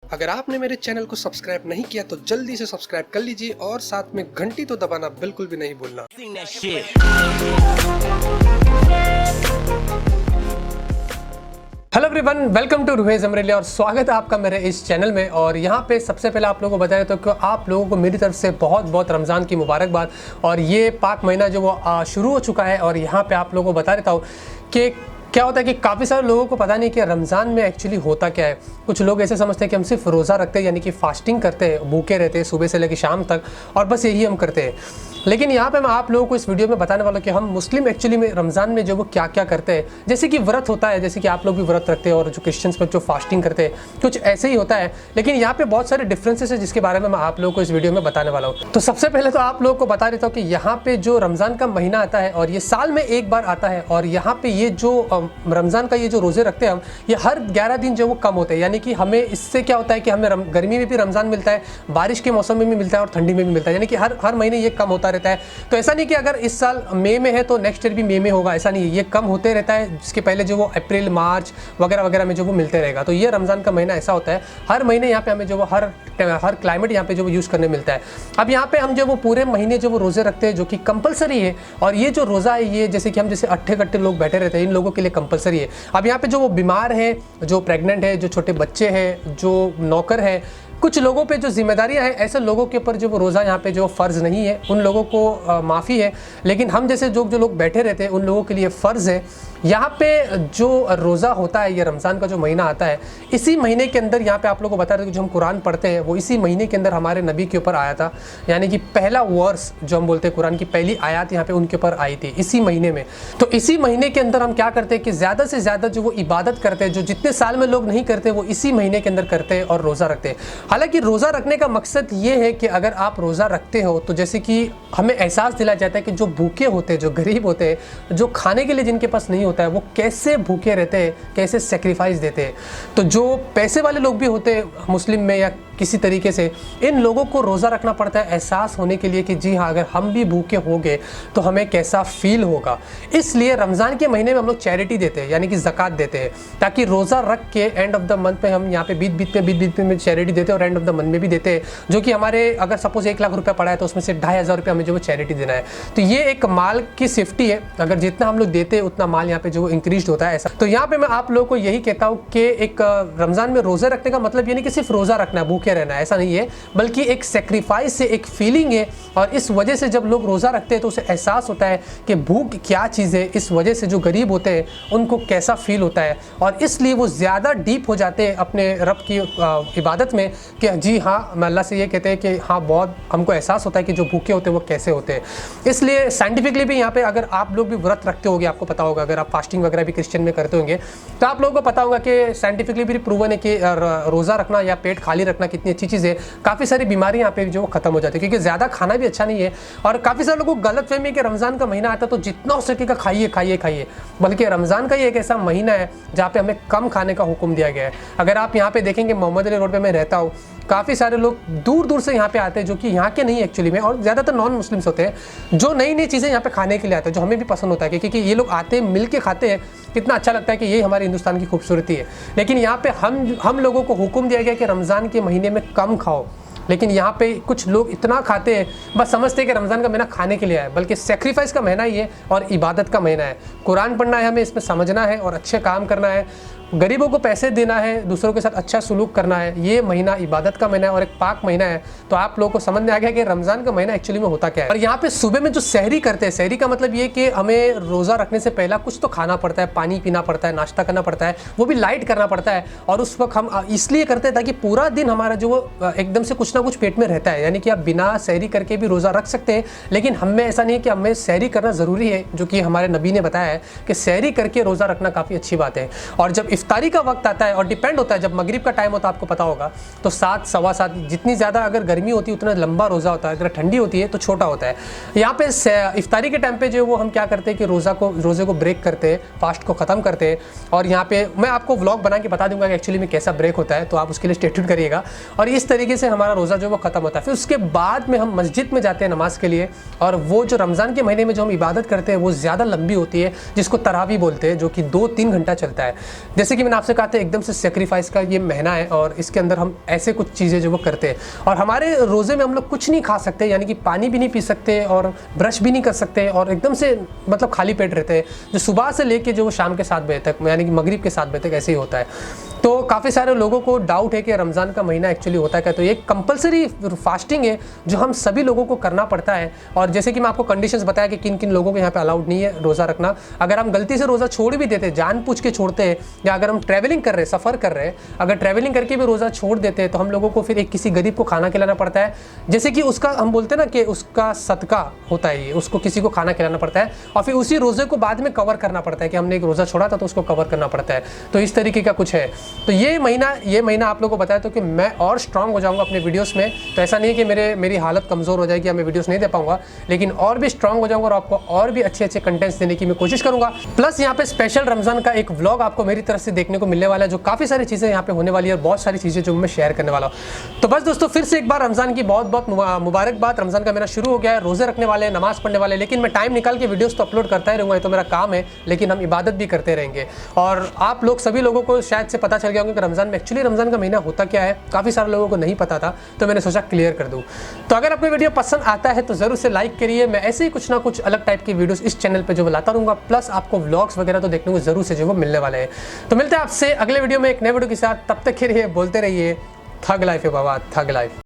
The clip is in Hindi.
अगर आपने मेरे चैनल को सब्सक्राइब नहीं किया तो जल्दी से सब्सक्राइब कर लीजिए और साथ में घंटी तो दबाना बिल्कुल भी नहीं भूलना। हेलो एवरीवन, वेलकम टू रुहेज अमरेली और स्वागत है आपका मेरे इस चैनल में। और यहाँ पे सबसे पहले आप लोगों को बताया तो कि आप लोगों को मेरी तरफ से बहुत बहुत रमज़ान की मुबारकबाद। और ये पाक महीना जो वो शुरू हो चुका है और यहाँ पे आप लोगों को बता देता हूँ कि क्या होता है कि काफ़ी सारे लोगों को पता नहीं कि रमज़ान में एक्चुअली होता क्या है। कुछ लोग ऐसे समझते हैं कि हम सिर्फ रोज़ा रखते हैं, यानी कि फास्टिंग करते हैं, भूखे रहते हैं सुबह से लेकर शाम तक और बस यही हम करते हैं। लेकिन यहाँ पे मैं आप लोगों को इस वीडियो में बताने वाला हूँ कि हम मुस्लिम एक्चुअली में रमज़ान में जो वो क्या क्या करते हैं। जैसे कि व्रत होता है, जैसे कि आप लोग भी व्रत रखते हैं और जो क्रिश्चियंस में जो फास्टिंग करते हैं कुछ ऐसे ही होता है। लेकिन यहाँ पे बहुत सारे डिफरेंसेस है जिसके बारे में मैं आप लोगों को इस वीडियो में बताने वाला हूँ। तो सबसे पहले तो आप लोगों को बता देता हूँ कि यहाँ पे जो रमज़ान का महीना आता है और ये साल में एक बार आता है। और यहाँ पे ये जो रमज़ान का ये जो रोज़े रखते हैं हम, ये हर 11 दिन जो वो कम होते हैं। यानी कि हमें इससे क्या होता है कि हमें गर्मी में भी रमज़ान मिलता है, बारिश के मौसम में भी मिलता है और ठंडी में भी मिलता है। यानी कि हर महीने ये कम होता रहता है। तो ऐसा नहीं कि अगर इस साल मई में है तो नेक्स्ट ईयर भी मई में होगा, ऐसा नहीं है। ये कम होते रहता है, जिसके पहले जो वो अप्रैल मार्च वगैरह वगैरह में जो वो मिलते रहेगा। तो ये रमज़ान का महीना ऐसा होता है, हर महीने यहाँ पे हमें जो वो हर क्लाइमेट यहाँ पे जो वो यूज़ करने मिलता है। अब यहाँ पे हम जो वो पूरे महीने जो वो रोज़े रखते हैं जो कि कंपलसरी है। और ये जो रोज़ा है ये जैसे कि हम जैसे अट्ठे कट्टे लोग बैठे रहते हैं, इन लोगों के लिए कंपलसरी है। अब यहाँ पे जो वो बीमार है, जो प्रेग्नेंट है, जो छोटे बच्चे हैं, जो नौकर है, कुछ लोगों पे जो जिम्मेदारियां हैं, ऐसे लोगों के ऊपर जो वो रोज़ा यहाँ पे जो फ़र्ज़ नहीं है, उन लोगों को माफ़ी है। लेकिन हम जैसे जो लोग बैठे रहते हैं उन लोगों के लिए फ़र्ज़ है। यहाँ पे जो रोज़ा होता है, ये रमज़ान का जो महीना आता है, इसी महीने के अंदर यहाँ पे आप लोगों को बता रहे कि जो हम कुरान पढ़ते हैं वो इसी महीने के अंदर हमारे नबी के ऊपर आया था। यानी कि पहला वर्स जो हम बोलते हैं, कुरान की पहली आयत यहाँ पे उनके ऊपर आई थी इसी महीने में। तो इसी महीने के अंदर हम क्या करते हैं कि ज़्यादा से ज़्यादा जो वो इबादत करते हैं, जो जितने साल में लोग नहीं करते वो इसी महीने के अंदर करते हैं और रोज़ा रखते हैं। हालांकि रोज़ा रखने का मकसद ये है कि अगर आप रोज़ा रखते हो तो जैसे कि हमें एहसास दिलाया जाता है कि जो भूखे होते हैं, जो गरीब होते हैं, जो खाने के लिए जिनके पास नहीं होता है, वो कैसे भूखे रहते हैं, कैसे सेक्रीफाइस देते हैं। तो जो पैसे वाले लोग भी होते हैं मुस्लिम में या किसी तरीके से, इन लोगों को रोज़ा रखना पड़ता है एहसास होने के लिए कि जी हाँ, अगर हम भी भूखे होंगे तो हमें कैसा फील होगा। इसलिए रमज़ान के महीने में हम लोग चैरिटी देते हैं, यानी कि ज़कात देते हैं, ताकि रोज़ा रख के एंड ऑफ द मंथ में हम यहाँ पे बीच में चैरिटी देते हैं और एंड ऑफ द मंथ में भी देते हैं। जो कि हमारे अगर सपोज 1 लाख रुपया पड़ा है तो उसमें से 2500 रुपया हमें जो वो चैरिटी देना है। तो ये एक माल की सेफ्टी है, अगर जितना हम लोग देते हैं उतना माल यहाँ पे जो इंक्रीज होता है ऐसा। तो यहाँ पे मैं आप लोगों को यही कहता हूँ कि एक रमज़ान में रोज़े रखने का मतलब ये नहीं कि सिर्फ रोज़ा रखना है, भूखे रहना है, ऐसा नहीं है, बल्कि एक सेक्रीफाइस से एक फीलिंग है। और इस वजह से जब लोग रोज़ा रखते हैं तो उसे एहसास होता है कि भूख क्या चीज़ है। इस वजह से जो गरीब होते हैं उनको कैसा फील होता है और इसलिए वो ज़्यादा डीप हो जाते हैं अपने रब की इबादत में कि जी हाँ, मैं अल्लाह से ये कहते हैं कि हाँ, बहुत हमको एहसास होता है कि जो भूखे होते हैं वो कैसे होते हैं। इसलिए साइंटिफिकली भी यहाँ पे अगर आप लोग भी व्रत रखते होंगे, आपको पता होगा, अगर आप फास्टिंग वगैरह भी क्रिश्चियन में करते होंगे तो आप लोगों को पता होगा कि साइंटिफिकली भी प्रूवन है कि रोज़ा रखना या पेट खाली रखना कितनी अच्छी चीज़ है। काफ़ी सारी बीमारी यहाँ पे जो खत्म हो जाती है, क्योंकि ज़्यादा खाना भी अच्छा नहीं है। और काफ़ी सारे लोगों को गलतफहमी है कि रमज़ान का महीना आता है तो जितना हो सकेगा खाइए खाइए खाइए, बल्कि रमज़ान का ये एक ऐसा महीना है जहाँ पे हमें कम खाने का हुक्म दिया गया है। अगर आप यहाँ पे देखेंगे, मोहम्मद अली रोड पे मैं रहता हूँ, काफ़ी सारे लोग दूर दूर से यहाँ पे आते हैं जो कि यहाँ के नहीं एक्चुअली में, और ज़्यादातर नॉन मुस्लिम्स होते हैं जो नई नई चीज़ें यहाँ पे खाने के लिए आते हैं, जो हमें भी पसंद होता है क्योंकि ये लोग आते हैं, मिल के खाते हैं, कितना अच्छा लगता है कि ये हमारे हिंदुस्तान की खूबसूरती है। लेकिन यहाँ पे हम लोगों को हुक्म दिया गया कि रमज़ान के महीने में कम खाओ। लेकिन यहाँ पे कुछ लोग इतना खाते हैं, बस समझते हैं कि रमज़ान का महीना खाने के लिए है, बल्कि सेक्रीफाइस का महीना ही है और इबादत का महीना है। कुरान पढ़ना है, हमें इसमें समझना है और अच्छे काम करना है, गरीबों को पैसे देना है, दूसरों के साथ अच्छा सुलूक करना है। ये महीना इबादत का महीना है और एक पाक महीना है। तो आप लोगों को समझ में आ गया कि रमज़ान का महीना एक्चुअली में होता क्या है। और यहाँ पे सुबह में जो सहरी करते हैं, सहरी का मतलब ये कि हमें रोज़ा रखने से पहला कुछ तो खाना पड़ता है, पानी पीना पड़ता है, नाश्ता करना पड़ता है, वो भी लाइट करना पड़ता है। और उस वक्त हम इसलिए करते हैं ताकि पूरा दिन हमारा जो एकदम से कुछ ना कुछ पेट में रहता है। यानी कि आप बिना सहरी करके भी रोज़ा रख सकते हैं, लेकिन हमें ऐसा नहीं है कि हमें सहरी करना ज़रूरी है, जो कि हमारे नबी ने बताया है कि सहरी करके रोज़ा रखना काफ़ी अच्छी बात है। और जब इफ्तारी का वक्त आता है, और डिपेंड होता है, जब मगरिब का टाइम होता है आपको पता होगा तो 7 सवा 7, जितनी ज़्यादा अगर गर्मी होती है उतना लंबा रोज़ा होता है, अगर ठंडी होती है तो छोटा होता है। यहाँ पे इफ्तारी के टाइम पे जो वो हम क्या करते हैं कि रोज़े को ब्रेक करते हैं, फास्ट को ख़त्म करते हैं। और यहाँ पे मैं आपको व्लॉग बना के बता दूंगा कि एक्चुअली में कैसा ब्रेक होता है, तो आप उसके लिए स्टे ट्यून करिएगा। और इस तरीके से हमारा रोज़ा जो वो ख़त्म होता है। फिर उसके बाद में हम मस्जिद में जाते हैं नमाज के लिए, और वो जो रमज़ान के महीने में जो हम इबादत करते हैं वो ज़्यादा लंबी होती है, जिसको तरावी बोलते हैं, जो कि 2-3 घंटा चलता है। जैसे जैसे कि मैंने आपसे कहा था एकदम से सेक्रीफाइस का ये महीना है और इसके अंदर हम ऐसे कुछ चीज़ें जो वो करते हैं और हमारे रोज़े में हम लोग कुछ नहीं खा सकते, यानी कि पानी भी नहीं पी सकते और ब्रश भी नहीं कर सकते और एकदम से मतलब खाली पेट रहते हैं, जो सुबह से लेके जो शाम के 7 बजे तक, यानी कि मगरिब के 7 बजे तक ऐसे ही होता है। तो काफ़ी सारे लोगों को डाउट है कि रमज़ान का महीना एक्चुअली होता है क्या। तो ये कंपलसरी फास्टिंग है जो हम सभी लोगों को करना पड़ता है। और जैसे कि मैं आपको कंडीशंस बताया कि किन किन लोगों को यहाँ पे अलाउड नहीं है रोज़ा रखना। अगर हम गलती से रोज़ा छोड़ भी देते, जानबूझ के छोड़ते हैं, या अगर हम ट्रैवलिंग कर रहे हैं, सफ़र कर रहे हैं, अगर ट्रैवलिंग करके भी रोज़ा छोड़ देते हैं तो हम लोगों को फिर एक किसी गरीब को खाना खिलाना पड़ता है। जैसे कि उसका हम बोलते हैं ना कि उसका सदका होता है, ये उसको किसी को खाना खिलाना पड़ता है और फिर उसी रोज़े को बाद में कवर करना पड़ता है कि हमने एक रोज़ा छोड़ा था तो उसको कवर करना पड़ता है। तो इस तरीके का कुछ है। तो ये महीना आप लोगों को बताया तो कि मैं और स्ट्रांग हो जाऊंगा अपने वीडियोस में। तो ऐसा नहीं है कि मेरी हालत कमज़ोर हो जाएगी या मैं वीडियोस नहीं दे पाऊंगा, लेकिन और भी स्ट्रांग हो जाऊंगा और आपको और भी अच्छे अच्छे कंटेंट्स देने की मैं कोशिश करूंगा। प्लस यहाँ पे स्पेशल रमज़ान का एक व्लॉग आपको मेरी तरफ से देखने को मिलने वाला है, जो काफ़ी सारी चीज़ें यहाँ पे होने वाली है और बहुत सारी चीज़ें जो मैं शेयर करने वाला हूँ। तो बस दोस्तों, फिर से एक बार रमज़ान की बहुत बहुत मुबारकबाद। रमज़ान का महीना शुरू हो गया है, रोज़े रखने वाले, नमाज़ पढ़ने वाले, लेकिन मैं टाइम निकाल के वीडियोस तो अपलोड करता ही रहूँगा, ये तो मेरा काम है, लेकिन हम इबादत भी करते रहेंगे। और आप लोग सभी लोगों को शायद से पता चल गया होगा कि रमज़ान में एक्चुअली रमज़ान का महीना होता क्या है। काफ़ी सारे लोगों को नहीं पता था, तो मैंने सोचा क्लियर कर दूँ। तो अगर आपको वीडियो पसंद आता है तो ज़रूर से लाइक करिए। मैं ऐसे ही कुछ ना कुछ अलग टाइप की वीडियोस इस चैनल पे जो मैं लाता रहूँगा, प्लस आपको व्लॉग्स वगैरह तो देखने को ज़रूर से जो वो मिलने वाले हैं। तो मिलते हैं आपसे अगले वीडियो में एक नए वीडियो के साथ। तब तक के लिए बोलते रहिए, थग लाइफ है बाबा, थग लाइफ।